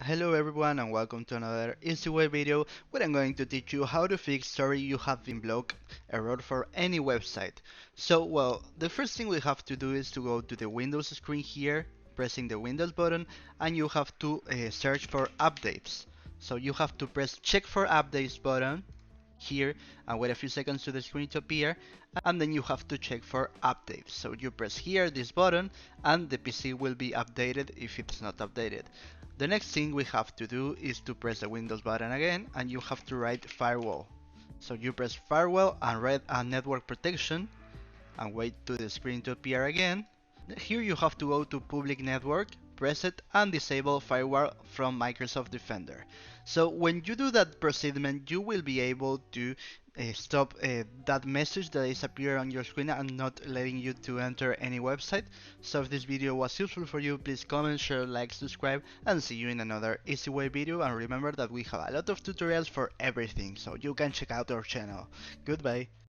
Hello everyone and welcome to another EasyWay video where I'm going to teach you how to fix sorry you have been blocked error for any website. The first thing we have to do is to go to the Windows screen here, pressing the Windows button, and you have to search for updates. So you have to press check for updates button here and wait a few seconds to the screen to appear, and then you have to check for updates. So you press here this button and the PC will be updated if it's not updated. The next thing we have to do is to press the Windows button again and you have to write firewall. So you press firewall and write a network protection and wait to the screen to appear again. Here you have to go to public network, press it and disable firewall from Microsoft Defender. So when you do that procediment, you will be able to stop that message that is appearing on your screen and not letting you to enter any website. So if this video was useful for you, please comment, share, like, subscribe, and see you in another EasyWay video. And remember that we have a lot of tutorials for everything, so you can check out our channel. Goodbye.